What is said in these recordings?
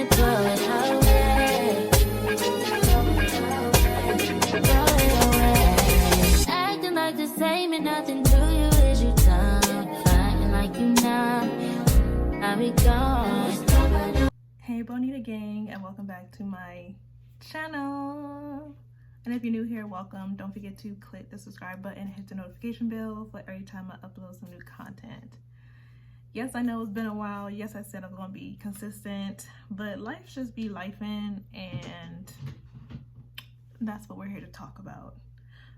it, throw it away. Throw it away. Acting like the same and nothing to you is you done. Fighting like you not. How we go? Hey Bonita gang, and welcome back to my channel. And if you're new here, welcome. Don't forget to click the subscribe button and hit the notification bell for every time I upload some new content. Yes, I know it's been a while. Yes, I said I was going to be consistent, but life just be lifing, and that's what we're here to talk about.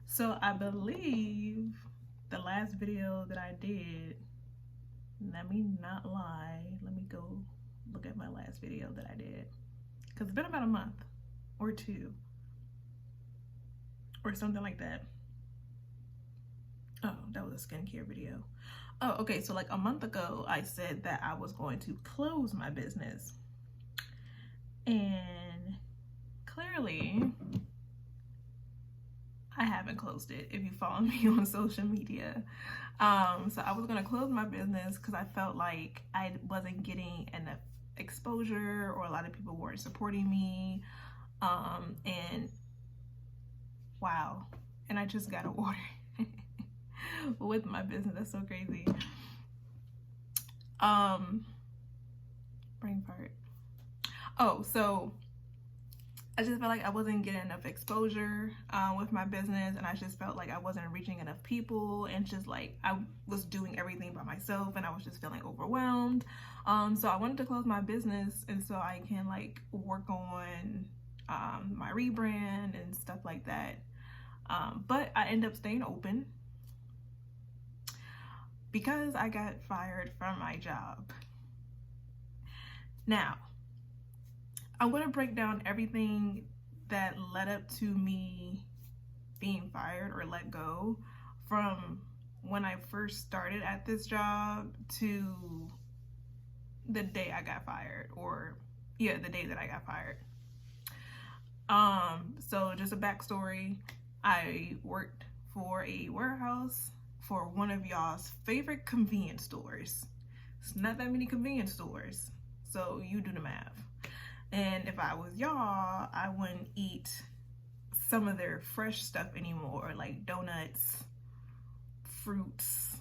So I believe the last video that I did, let me not lie, let me go look at my last video that I did, because it's been about a month or two or something like that. Oh, that was a skincare video. Oh, okay, so like a month ago I said that I was going to close my business, and clearly I haven't closed it if you follow me on social media. So I was gonna close my business because I felt like I wasn't getting enough exposure, or a lot of people weren't supporting me, and wow, and I just got an order with my business. That's so crazy. Brain fart. Oh, so I just felt like I wasn't getting enough exposure with my business, and I just felt like I wasn't reaching enough people, and just like I was doing everything by myself, and I was just feeling overwhelmed. So I wanted to close my business, and so I can like work on my rebrand and stuff like that. But I ended up staying open because I got fired from my job. Now, I'm going to break down everything that led up to me being fired or let go, from when I first started at this job to the day I got fired, or yeah, the day that I got fired. So just a backstory. I worked for a warehouse for one of y'all's favorite convenience stores. It's not that many convenience stores, so you do the math. And if I was y'all, I wouldn't eat some of their fresh stuff anymore, like donuts, fruits,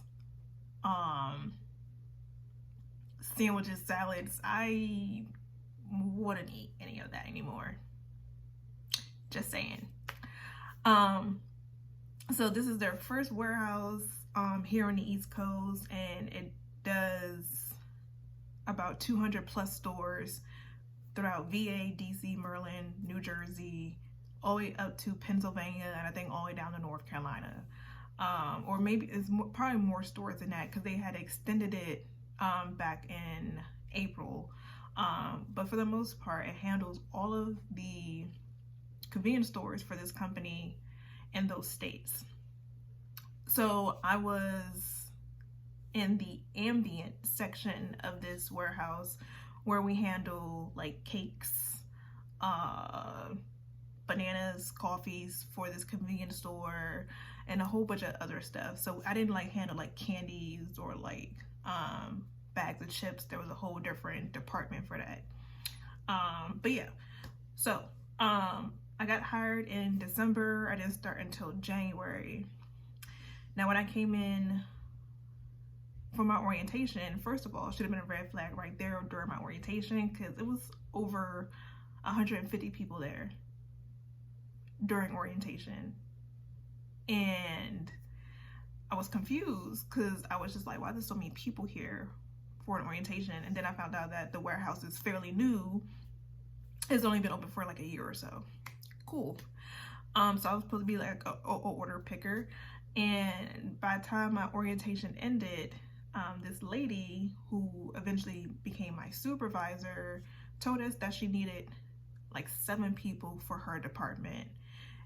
sandwiches, salads. I wouldn't eat any of that anymore. Just saying. So this is their first warehouse here on the East Coast, and it does about 200 plus stores throughout VA, DC, Maryland, New Jersey, all the way up to Pennsylvania, and I think all the way down to North Carolina. Or maybe it's probably more stores than that, because they had extended it back in April. But for the most part, it handles all of the convenience stores for this company in those states. So I was in the ambient section of this warehouse, where we handle like cakes, bananas, coffees for this convenience store, and a whole bunch of other stuff. So I didn't like handle like candies or like bags of chips. There was a whole different department for that. But yeah, so I got hired in December. I didn't start until January. Now when I came in for my orientation, first of all, it should have been a red flag right there during my orientation, because it was over 150 people there during orientation. And I was confused, because I was just like, why are there so many people here for an orientation? And then I found out that the warehouse is fairly new. It's only been open for like a year or so. Cool. So I was supposed to be like a order picker. And by the time my orientation ended, this lady who eventually became my supervisor told us that she needed like 7 people for her department.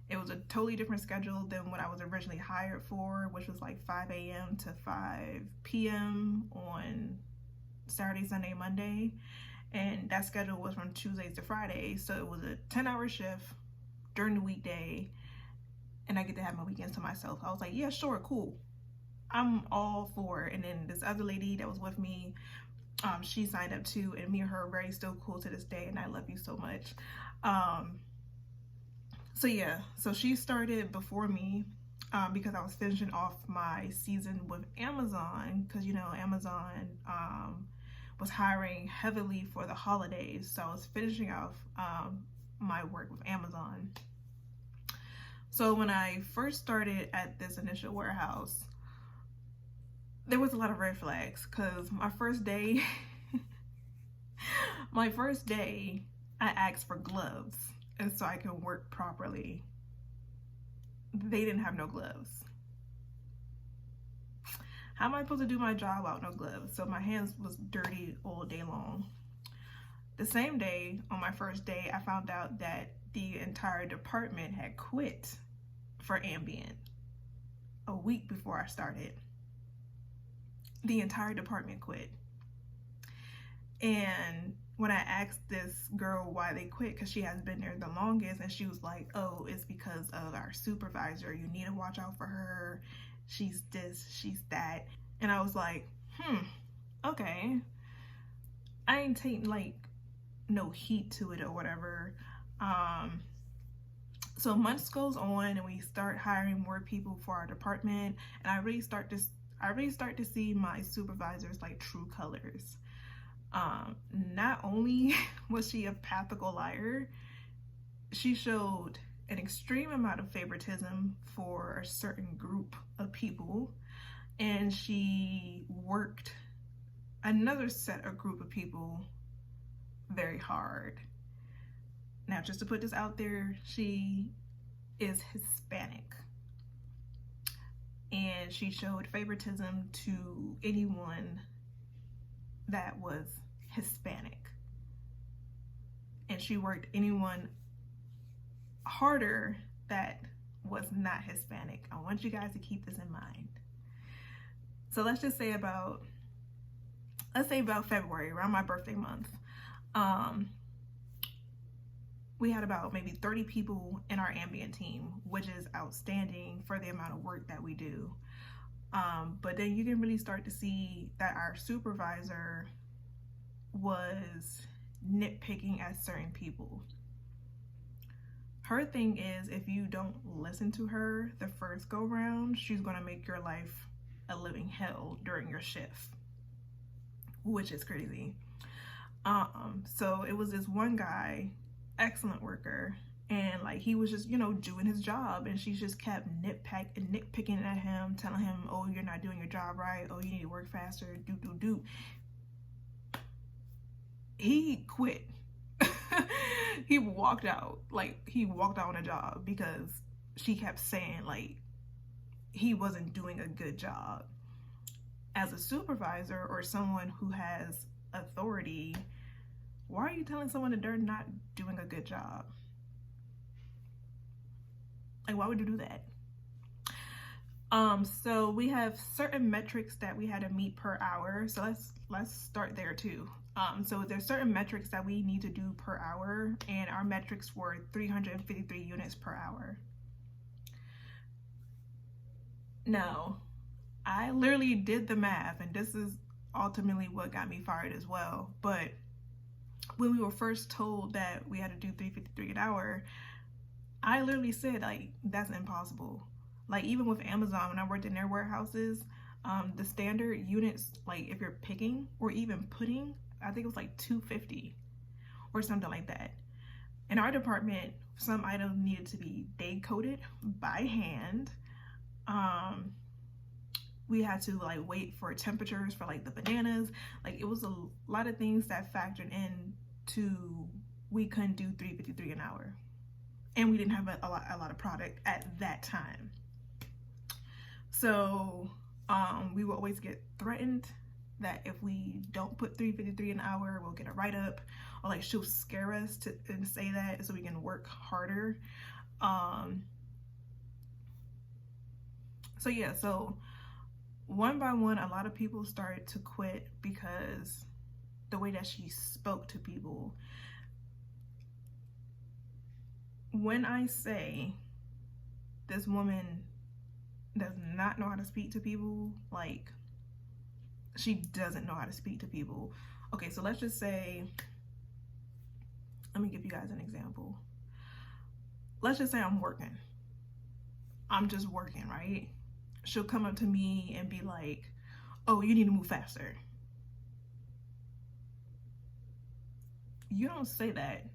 It was a totally different schedule than what I was originally hired for, which was like 5 a.m. to 5 p.m. on Saturday, Sunday, Monday. And that schedule was from Tuesdays to Fridays. So it was a 10-hour shift during the weekday, and I get to have my weekends to myself. I was like, yeah, sure, cool. I'm all for it. And then this other lady that was with me, She signed up too, and me and her are very still cool to this day, and I love you so much. So yeah, so she started before me because I was finishing off my season with Amazon, because you know Amazon was hiring heavily for the holidays, so I was finishing off my work with Amazon. So when I first started at this initial warehouse, there was a lot of red flags, because my first day I asked for gloves and so I can work properly. They didn't have no gloves. How am I supposed to do my job without no gloves? So my hands was dirty all day long. The same day, on my first day, I found out that the entire department had quit for ambient a week before I started. The entire department quit. And when I asked this girl why they quit, because she has been there the longest, and she was like, oh, it's because of our supervisor. You need to watch out for her. She's this, she's that. And I was like, okay. I ain't taking like no heat to it or whatever. So months goes on and we start hiring more people for our department, and I really start to see my supervisor's like true colors. Not only was she a pathological liar, she showed an extreme amount of favoritism for a certain group of people, and she worked another set of group of people very hard. Now, just to put this out there, she is Hispanic, and she showed favoritism to anyone that was Hispanic, and she worked anyone harder that was not Hispanic. I want you guys to keep this in mind. So let's say about February, around my birthday month, we had about maybe 30 people in our ambient team, which is outstanding for the amount of work that we do. But then you can really start to see that our supervisor was nitpicking at certain people. Her thing is, if you don't listen to her the first go round, she's gonna make your life a living hell during your shift, which is crazy. So it was this one guy, excellent worker, and like he was just, you know, doing his job, and she just kept nitpicking at him, telling him, oh, you're not doing your job right, oh, you need to work faster, do. He quit. He walked out on a job because she kept saying like he wasn't doing a good job. As a supervisor or someone who has authority, why are you telling someone that they're not doing a good job? Like, why would you do that? So we have certain metrics that we had to meet per hour. So let's start there too. So there's certain metrics that we need to do per hour, and our metrics were 353 units per hour. Now, I literally did the math, and this is ultimately what got me fired as well. But when we were first told that we had to do 353 an hour, I literally said, like, that's impossible. Like, even with Amazon, when I worked in their warehouses, the standard units, like if you're picking or even putting, I think it was like 250 or something like that. In our department, some items needed to be day coded by hand. We had to like wait for temperatures for like the bananas. Like, it was a lot of things that factored in to we couldn't do 353 an hour, and we didn't have a lot of product at that time. So we will always get threatened that if we don't put 353 an hour, we'll get a write-up, or like she'll scare us and say that so we can work harder. So yeah, so one by one, a lot of people started to quit because the way that she spoke to people. When I say this woman does not know how to speak to people, like, she doesn't know how to speak to people. Okay, so let's just say, let me give you guys an example. Let's just say I'm working. I'm just working, right? She'll come up to me and be like, oh, you need to move faster. You don't say that.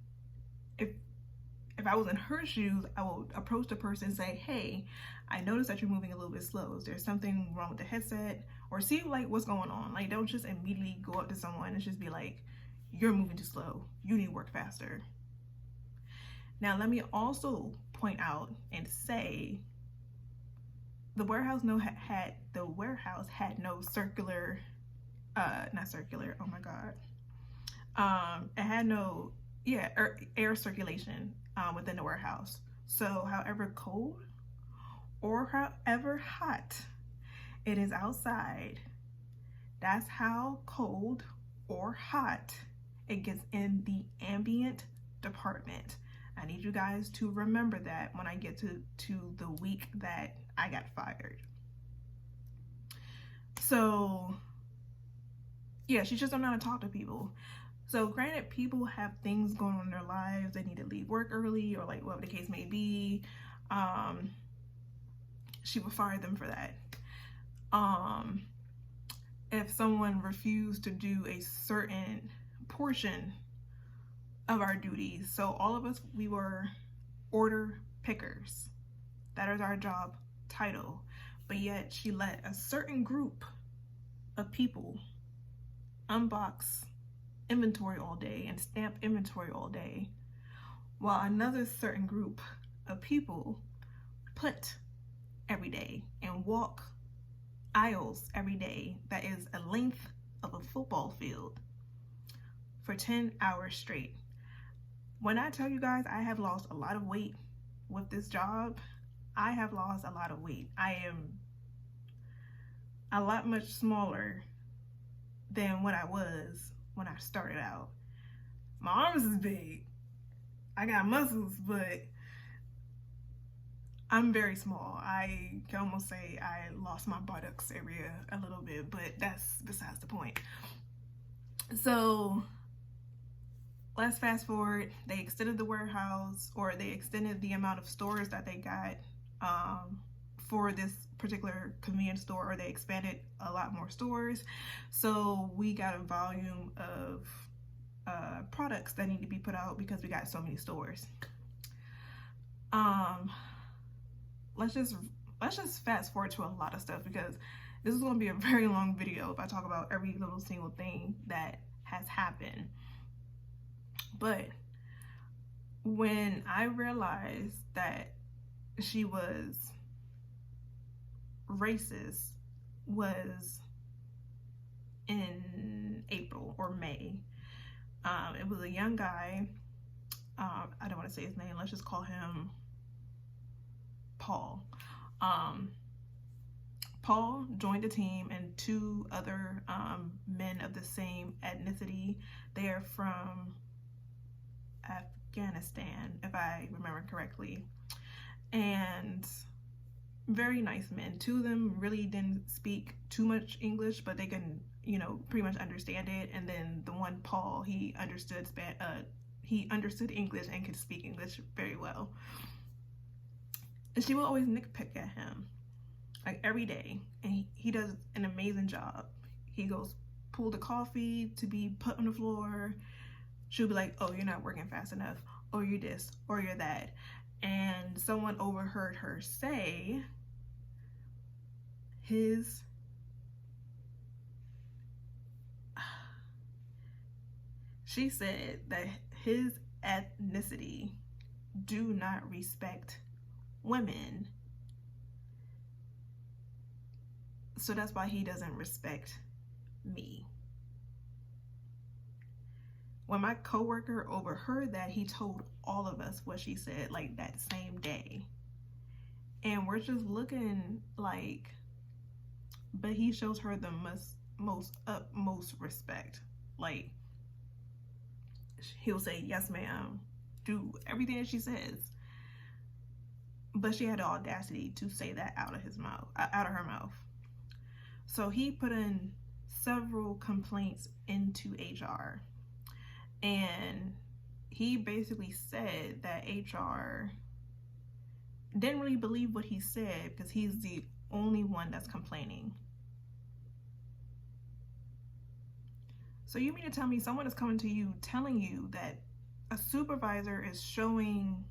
If I was in her shoes, I would approach the person and say, hey, I noticed that you're moving a little bit slow. Is there something wrong with the headset? Or see like what's going on. Like, don't just immediately go up to someone and just be like, you're moving too slow. You need to work faster. Now, let me also point out and say the warehouse had no circular, not circular, oh my God. It had no, air circulation within the warehouse. So however cold or however hot it is outside, that's how cold or hot it gets in the ambient department. I need you guys to remember that when I get to the week that I got fired. So yeah, she just don't know how to talk to people. So granted, people have things going on in their lives. They need to leave work early or like whatever the case may be. She would fire them for that. If someone refused to do a certain portion of our duties. So all of us, we were order pickers. That is our job title. But yet she let a certain group of people unbox inventory all day and stamp inventory all day, while another certain group of people put every day and walk aisles every day that is a length of a football field for 10 hours straight. When I tell you guys I have lost a lot of weight with this job, I have lost a lot of weight. I am a lot much smaller than what I was when I started out. My arms is big. I got muscles, but I'm very small. I can almost say I lost my buttocks area a little bit, but that's besides the point. So let's fast forward. They extended the warehouse, or they extended the amount of stores that they got for this particular convenience store, or they expanded a lot more stores. So we got a volume of products that need to be put out because we got so many stores. Let's just fast forward to a lot of stuff, because this is going to be a very long video if I talk about every little single thing that has happened. But when I realized that she was racist was in April or May. It was a young guy. I don't want to say his name. Let's just call him Paul. Paul joined the team, and two other men of the same ethnicity. They are from Afghanistan, if I remember correctly. And very nice men. Two of them really didn't speak too much English, but they can, pretty much understand it. And then the one, Paul, he understood English and could speak English very well. And she will always nitpick at him, like every day. And he does an amazing job. He goes pull the coffee to be put on the floor. She'll be like, oh, you're not working fast enough. Or you're this, or you're that. And someone overheard her say she said that his ethnicity do not respect women. So that's why he doesn't respect me. When my coworker overheard that, he told all of us what she said, like that same day. And we're just looking like, but he shows her the most utmost respect. Like, he'll say, yes, ma'am, do everything that she says. But she had the audacity to say that out of her mouth. So he put in several complaints into HR, and he basically said that HR didn't really believe what he said because he's the only one that's complaining. So you mean to tell me someone is coming to you telling you that a supervisor is showing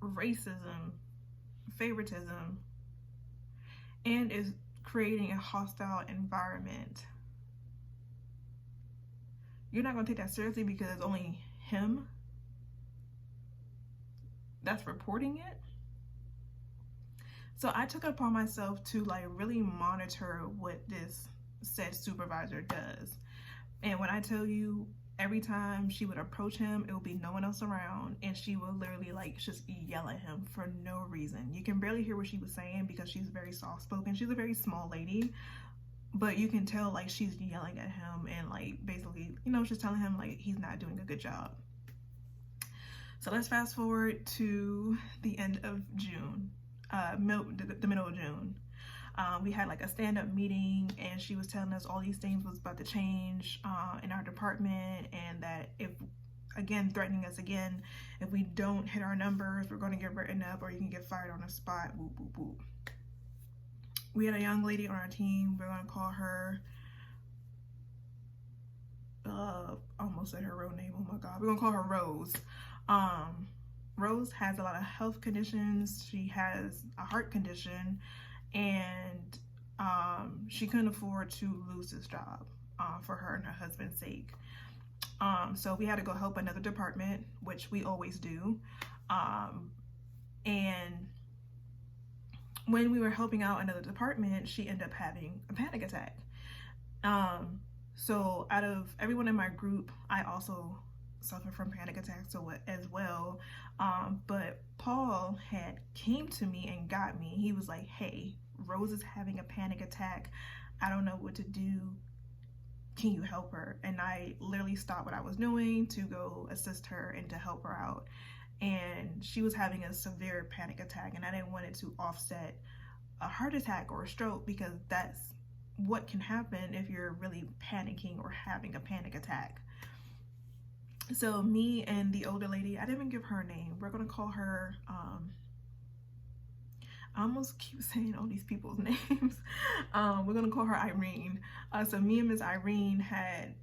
racism, favoritism, and is creating a hostile environment? You're not going to take that seriously because it's only him that's reporting it? So I took it upon myself to like really monitor what this said supervisor does. And when I tell you, every time she would approach him, it would be no one else around, and she would literally like just yell at him for no reason. You can barely hear what she was saying because she's very soft spoken. She's a very small lady, but you can tell like she's yelling at him and like basically, you know, she's telling him like he's not doing a good job. So let's fast forward to the end of June, the middle of June. We had like a stand-up meeting, and she was telling us all these things was about to change in our department, and that if, again, threatening us again, if we don't hit our numbers, we're going to get written up or you can get fired on the spot. Whoop, whoop, whoop. We had a young lady on our team. We're going to call her, almost said her real name, oh my God. We're going to call her Rose. Rose has a lot of health conditions. She has a heart condition, and she couldn't afford to lose this job for her and her husband's sake. So we had to go help another department, which we always do. And when we were helping out another department, she ended up having a panic attack. So out of everyone in my group, I also suffer from panic attacks as well. But Paul had came to me and got me. He was like, hey, Rose is having a panic attack. I don't know what to do. Can you help her? And I literally stopped what I was doing to go assist her and to help her out. And she was having a severe panic attack, and I didn't want it to offset a heart attack or a stroke, because that's what can happen if you're really panicking or having a panic attack. So me and the older lady, I didn't even give her a name. We're gonna call her, I almost keep saying all these people's names. We're gonna call her Irene. So me and Miss Irene had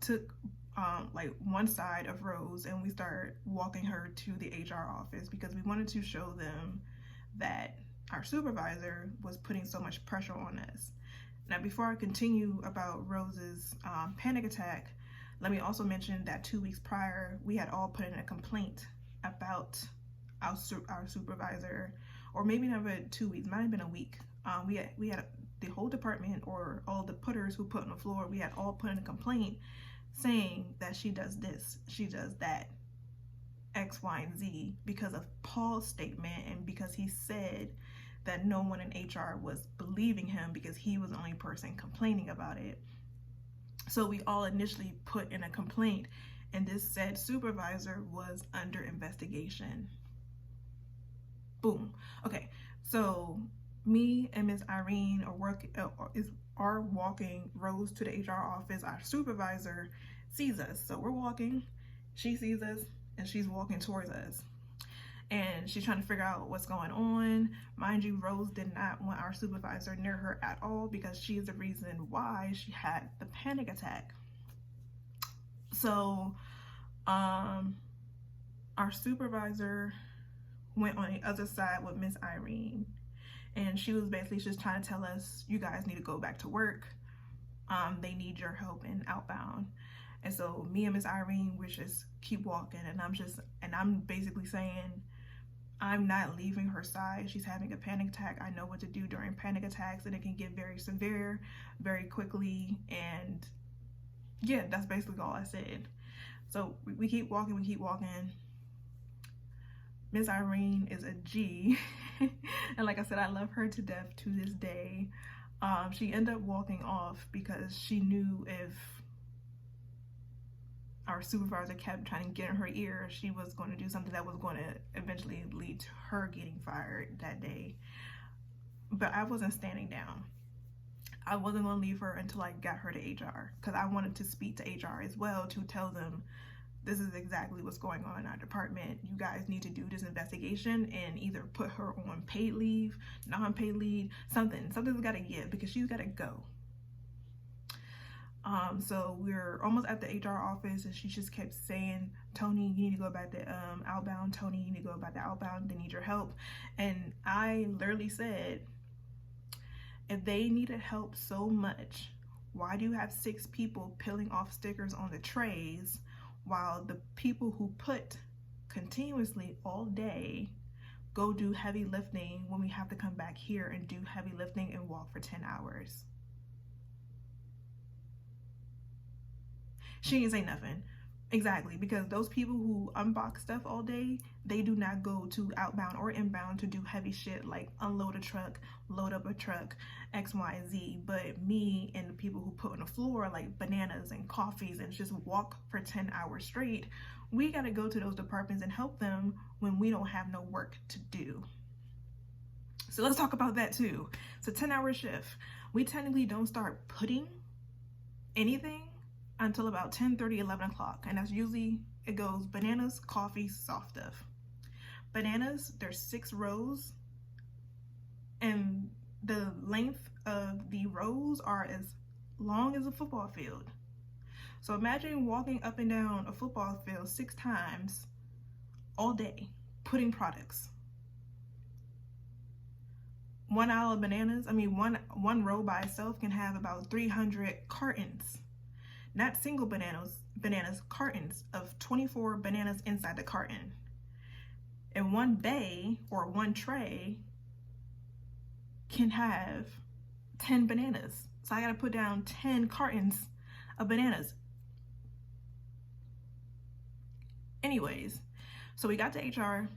took like one side of Rose, and we started walking her to the HR office because we wanted to show them that our supervisor was putting so much pressure on us. Now, before I continue about Rose's panic attack, let me also mention that 2 weeks prior, we had all put in a complaint about our supervisor, or maybe not even 2 weeks, might have been a week. We had the whole department, or all the putters who put on the floor, we had all put in a complaint saying that she does this, she does that, X, Y, and Z, because of Paul's statement, and because he said that no one in HR was believing him because he was the only person complaining about it. So we all initially put in a complaint, and this said supervisor was under investigation. Boom. Okay, so me and Miss Irene are walking Rose to the HR office. Our supervisor sees us, so we're walking. She sees us, and she's walking towards us, and she's trying to figure out what's going on. Mind you, Rose did not want our supervisor near her at all because she is the reason why she had the panic attack. So our supervisor went on the other side with Miss Irene, and she was basically just trying to tell us, you guys need to go back to work. They need your help in outbound. And so me and Miss Irene, we just keep walking, and I'm basically saying, I'm not leaving her side. She's having a panic attack. I know what to do during panic attacks, and it can get very severe very quickly. And yeah, that's basically all I said. So we keep walking, Miss Irene is a G. And like I said, I love her to death to this day. She ended up walking off because she knew if our supervisor kept trying to get in her ear, she was going to do something that was going to eventually lead to her getting fired that day. But I wasn't standing down. I wasn't going to leave her until I got her to HR, because I wanted to speak to HR as well to tell them this is exactly what's going on in our department. You guys need to do this investigation and either put her on paid leave, non-paid leave, something's got to give, because she's got to go. So we're almost at the HR office, and she just kept saying, Tony, you need to go back to outbound. Tony, you need to go back to outbound. They need your help. And I literally said, if they needed help so much, why do you have 6 people peeling off stickers on the trays while the people who put continuously all day go do heavy lifting when we have to come back here and do heavy lifting and walk for 10 hours? She didn't say nothing. Exactly, because those people who unbox stuff all day, they do not go to outbound or inbound to do heavy shit like unload a truck, load up a truck, X, Y, and Z. But me and the people who put on the floor like bananas and coffees and just walk for 10 hours straight, we got to go to those departments and help them when we don't have no work to do. So let's talk about that too. It's a 10-hour shift. We technically don't start putting anything until about 10:30, 11 o'clock. And that's usually, it goes bananas, coffee, soft stuff. Bananas, there's 6 rows, and the length of the rows are as long as a football field. So imagine walking up and down a football field 6 times all day, putting products. One aisle of bananas, one row by itself can have about 300 cartons. Not single bananas, cartons of 24 bananas inside the carton. And one bay or one tray can have 10 bananas. So I gotta put down 10 cartons of bananas. Anyways, so we got to HR.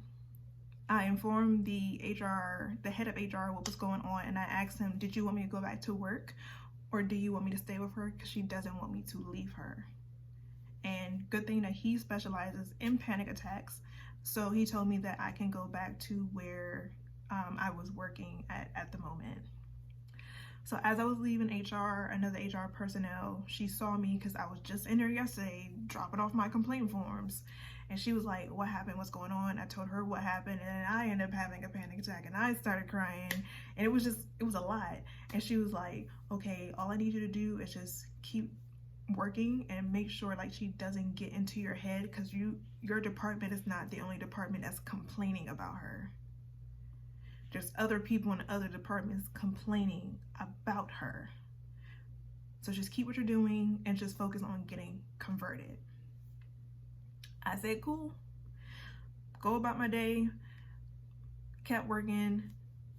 I informed the head of HR what was going on, and I asked him, did you want me to go back to work? Or do you want me to stay with her because she doesn't want me to leave her? And good thing that he specializes in panic attacks. So he told me that I can go back to where I was working at the moment. So as I was leaving HR, another HR personnel, she saw me because I was just in there yesterday dropping off my complaint forms. And she was like, what happened? What's going on? I told her what happened, and I ended up having a panic attack, and I started crying, and it was a lot. And she was like, okay, all I need you to do is just keep working and make sure like she doesn't get into your head, because your department is not the only department that's complaining about her. There's other people in other departments complaining about her. So just keep what you're doing and just focus on getting converted. I said, cool. Go about my day. Kept working.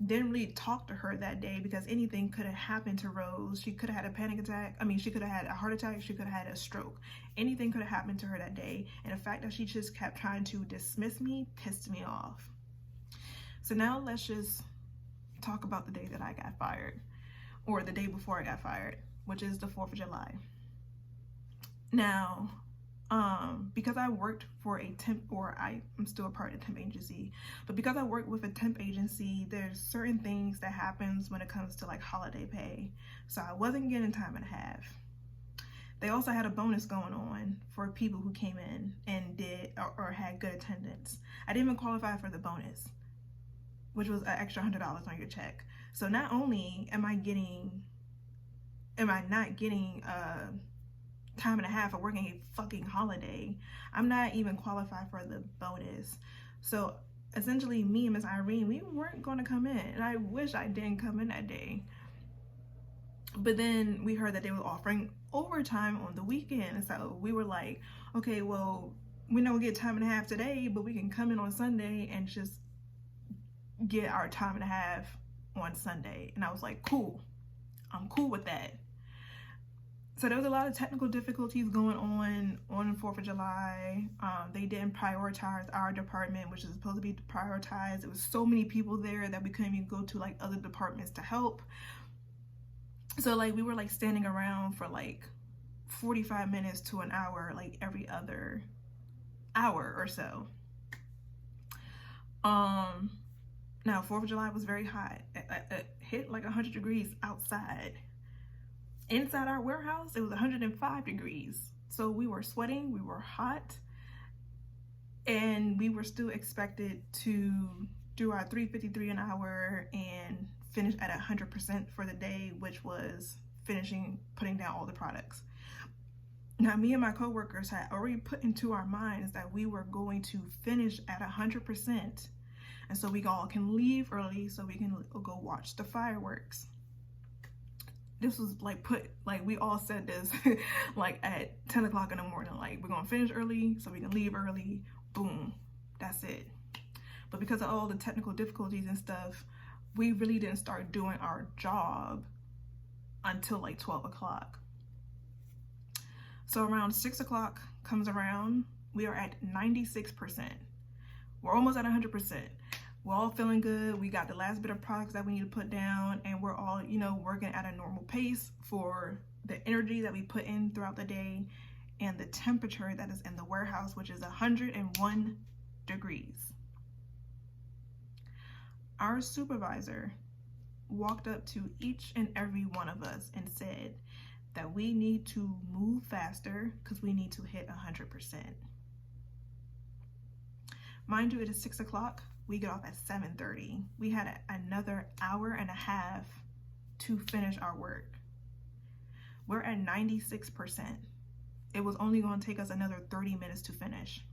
Didn't really talk to her that day because anything could have happened to Rose. She could have had a panic attack. She could have had a heart attack. She could have had a stroke. Anything could have happened to her that day. And the fact that she just kept trying to dismiss me pissed me off. So now let's just talk about the day that I got fired, or the day before I got fired, which is the 4th of July. Now, because I worked for a temp, or I'm still a part of a temp agency, but because I work with a temp agency, there's certain things that happens when it comes to like holiday pay. So I wasn't getting time and a half. They also had a bonus going on for people who came in and did or had good attendance. I didn't even qualify for the bonus, which was an extra $100 on your check. So not only am I not getting time and a half of working a fucking holiday, I'm not even qualified for the bonus. So essentially me and Miss Irene, we weren't going to come in, and I wish I didn't come in that day. But then we heard that they were offering overtime on the weekend, so we were like, okay, well, we know we get time and a half today, but we can come in on Sunday and just get our time and a half on Sunday. And I was like, cool, I'm cool with that. So there was a lot of technical difficulties going on the 4th of July. They didn't prioritize our department, which is supposed to be prioritized. There was so many people there that we couldn't even go to like other departments to help. So like we were like standing around for like 45 minutes to an hour, like every other hour or so. Now 4th of July was very hot. It hit like 100 degrees outside. Inside our warehouse, it was 105 degrees. So we were sweating, we were hot, and we were still expected to do our 353 an hour and finish at 100% for the day, which was putting down all the products. Now, me and my coworkers had already put into our minds that we were going to finish at 100%, and so we all can leave early so we can go watch the fireworks. This was we all said this like at 10 o'clock in the morning, like, we're gonna finish early so we can leave early. Boom, that's it. But because of all the technical difficulties and stuff, we really didn't start doing our job until like 12 o'clock. So around 6 o'clock comes around, we are at 96%. We're almost at 100%. We're all feeling good. We got the last bit of products that we need to put down, and we're all, working at a normal pace for the energy that we put in throughout the day and the temperature that is in the warehouse, which is 101 degrees. Our supervisor walked up to each and every one of us and said that we need to move faster because we need to hit 100%. Mind you, it is 6 o'clock. We get off at 7:30. We had another hour and a half to finish our work. We're at 96%. It was only going to take us another 30 minutes to finish.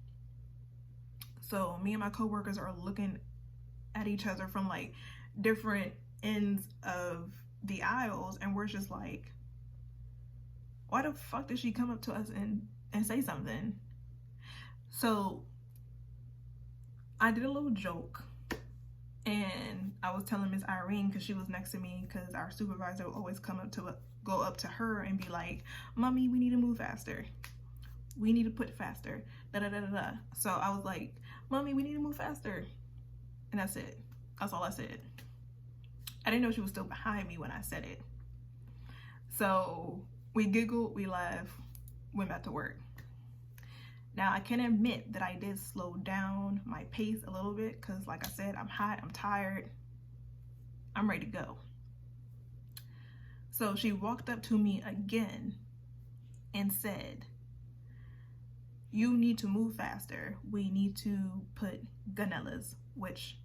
So me and my coworkers are looking at each other from like different ends of the aisles, and we're just like, why the fuck did she come up to us and say something? So I did a little joke, and I was telling Miss Irene, because she was next to me, because our supervisor would always go up to her and be like, "Mommy, we need to move faster. We need to put faster. Da da da da da." So I was like, "Mommy, we need to move faster," and that's it. That's all I said. I didn't know she was still behind me when I said it. So we giggled, we laughed, went back to work. Now, I can admit that I did slow down my pace a little bit because, like I said, I'm hot, I'm tired, I'm ready to go. So she walked up to me again and said, "You need to move faster. We need to put ganellas," which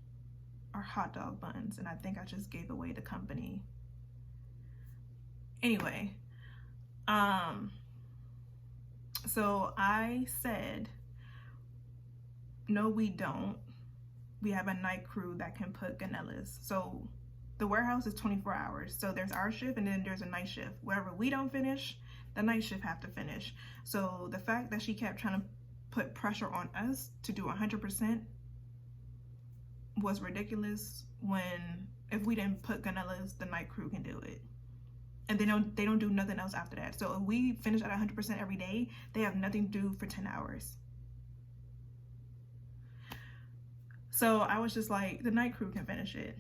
are hot dog buns, and I think I just gave away the company. Anyway, so I said, "No, we don't. We have a night crew that can put ganellas." So the warehouse is 24 hours. So there's our shift and then there's a night shift. Wherever we don't finish, the night shift have to finish. So the fact that she kept trying to put pressure on us to do 100% was ridiculous, when if we didn't put ganellas, the night crew can do it. And they don't do nothing else after that. So if we finish at 100% every day, they have nothing to do for 10 hours. So I was just like, the night crew can finish it.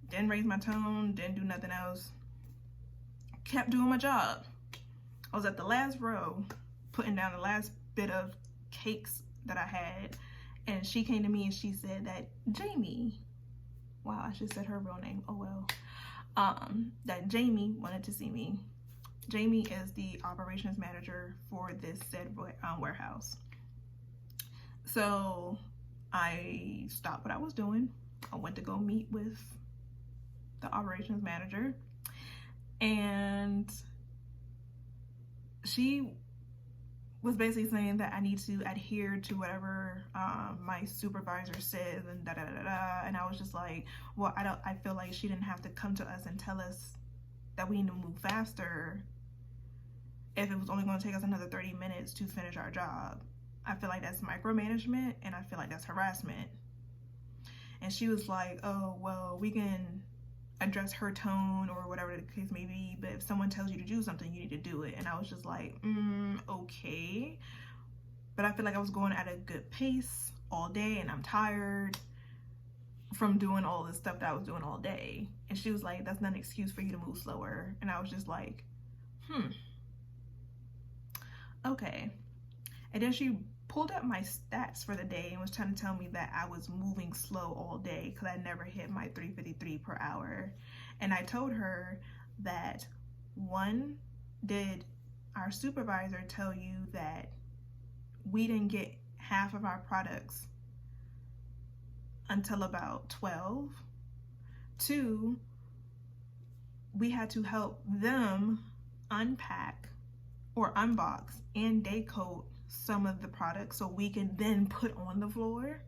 Didn't raise my tone, didn't do nothing else. Kept doing my job. I was at the last row, putting down the last bit of cakes that I had. And she came to me and she said that Jamie, wow, I should have said her real name, oh well. That Jamie wanted to see me. Jamie is the operations manager for this said warehouse. So I stopped what I was doing. I went to go meet with the operations manager, and she was basically saying that I need to adhere to whatever my supervisor says and da da da da. And I was just like, well, I feel like she didn't have to come to us and tell us that we need to move faster if it was only going to take us another 30 minutes to finish our job. I feel like that's micromanagement, and I feel like that's harassment. And she was like, oh, well, we can address her tone or whatever the case may be, but if someone tells you to do something, you need to do it. And I was just like, okay. But I feel like I was going at a good pace all day, and I'm tired from doing all this stuff that I was doing all day. And she was like, that's not an excuse for you to move slower. And I was just like, okay. And then she pulled up my stats for the day and was trying to tell me that I was moving slow all day because I never hit my 353 per hour. And I told her that One, did our supervisor tell you that we didn't get half of our products until about 12? Two, we had to help them unpack or unbox and day coat some of the products so we can then put on the floor.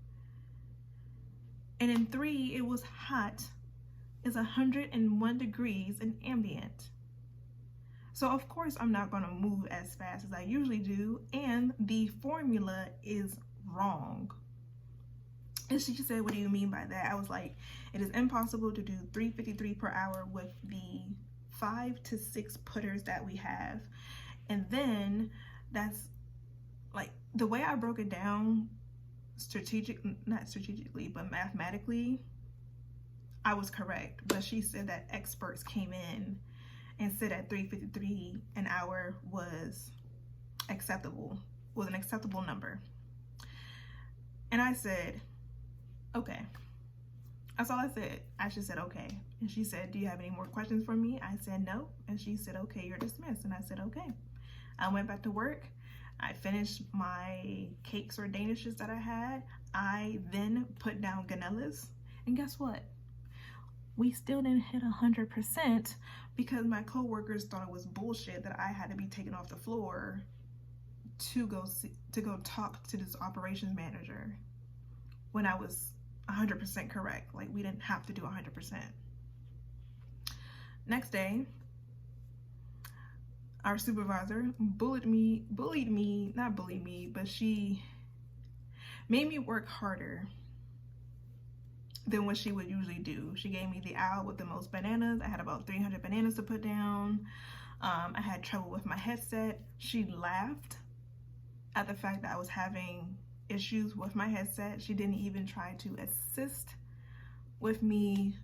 And then three, it was hot. It's 101 degrees in ambient. So of course I'm not going to move as fast as I usually do, and the formula is wrong. And she said, what do you mean by that? I was like, it is impossible to do 353 per hour with the 5 to 6 putters that we have. And then that's like, the way I broke it down, not strategically, but mathematically, I was correct. But she said that experts came in and said that 353 an hour was acceptable, was an acceptable number. And I said, okay. That's all I said. I just said, okay. And she said, do you have any more questions for me? I said, no. And she said, okay, you're dismissed. And I said, okay. I went back to work. I finished my cakes or danishes that I had. I then put down ganellas. And guess what? We still didn't hit 100% because my coworkers thought it was bullshit that I had to be taken off the floor to go talk to this operations manager when I was 100% correct. Like, we didn't have to do 100%. Next day, our supervisor bullied me, not bullied me, but she made me work harder than what she would usually do. She gave me the aisle with the most bananas. I had about 300 bananas to put down. I had trouble with my headset. She laughed at the fact that I was having issues with my headset. She didn't even try to assist with me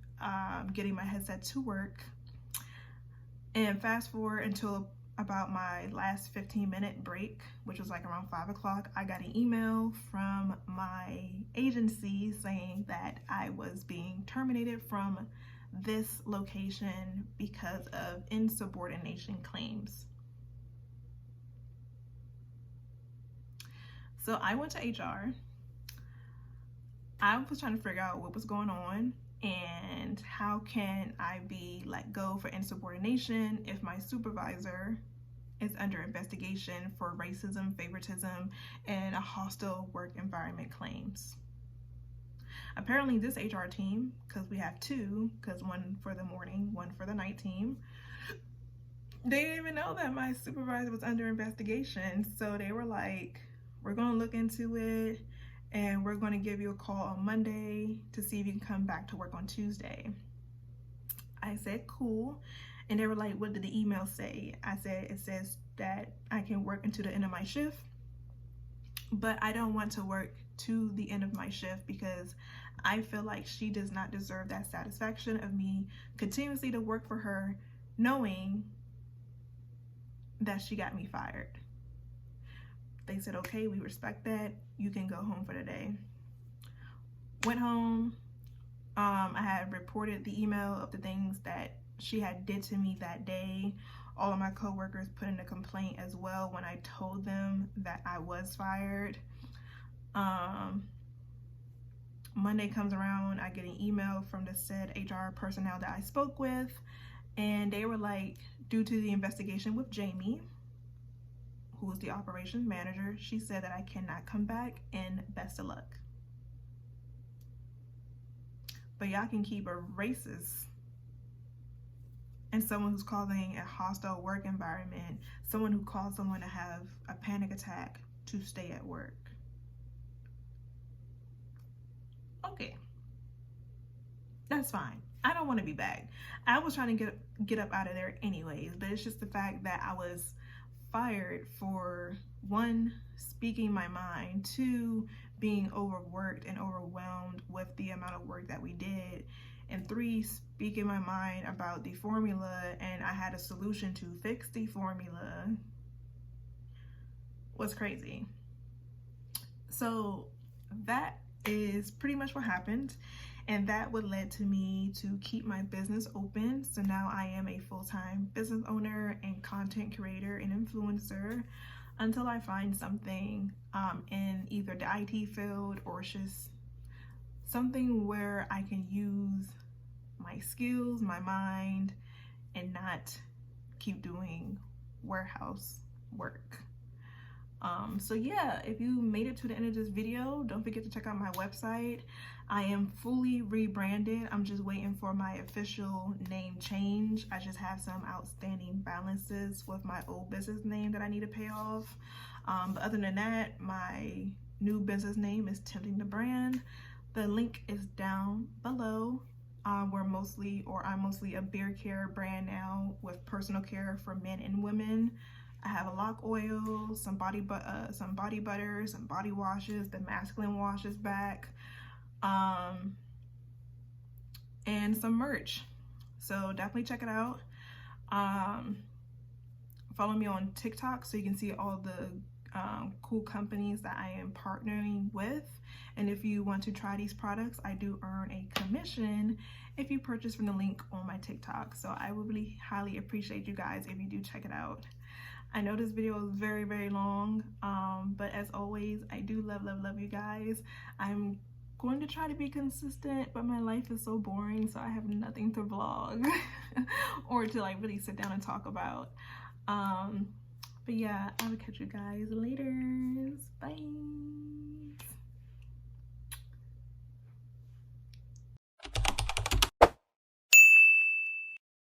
getting my headset to work. And fast forward until about my last 15-minute break, which was like around 5 o'clock, I got an email from my agency saying that I was being terminated from this location because of insubordination claims. So I went to HR. I was trying to figure out what was going on and how can I be let go for insubordination if my supervisor is under investigation for racism, favoritism, and a hostile work environment claims. Apparently this HR team, because we have two, because one for the morning, one for the night team, they didn't even know that my supervisor was under investigation. So they were like, we're going to look into it and we're going to give you a call on Monday to see if you can come back to work on Tuesday. I said, cool. And they were like, what did the email say? I said, it says that I can work until the end of my shift, but I don't want to work to the end of my shift because I feel like she does not deserve that satisfaction of me continuously to work for her knowing that she got me fired. They said, okay, we respect that. You can go home for the day. Went home. I had reported the email of the things that she had did to me that day. All of my coworkers put in a complaint as well when I told them that I was fired. Monday comes around, I get an email from the said HR personnel that I spoke with, and they were like, due to the investigation with Jamie, who was the operations manager, she said that I cannot come back and best of luck. But y'all can keep a racist and someone who's causing a hostile work environment, someone who caused someone to have a panic attack to stay at work. Okay, that's fine. I don't want to be back. I was trying to get up out of there anyways, but it's just the fact that I was fired for, one, speaking my mind, two, being overworked and overwhelmed with the amount of work that we did, and three, speaking my mind about the formula and I had a solution to fix the formula was crazy. So that is pretty much what happened. and that would lead to me to keep my business open. So now I am a full-time business owner and content creator and influencer until I find something in either the IT field or just something where I can use my skills, my mind, and not keep doing warehouse work. So yeah, if you made it to the end of this video, don't forget to check out my website. I am fully rebranded. I'm just waiting for my official name change. I just have some outstanding balances with my old business name that I need to pay off. But other than that, my new business name is Tilting the Brand. The link is down below. I'm mostly a beard care brand now with personal care for men and women. I have a lock oil, some body butter, some body washes, the masculine washes back, and some merch. So definitely check it out. Follow me on TikTok so you can see all the cool companies that I am partnering with. And if you want to try these products, I do earn a commission if you purchase from the link on my TikTok. So I would really highly appreciate you guys if you do check it out. I know this video is very, very long, but as always, I do love you guys. I'm going to try to be consistent, but my life is so boring, so I have nothing to vlog or to like really sit down and talk about. But yeah, I will catch you guys later. Bye.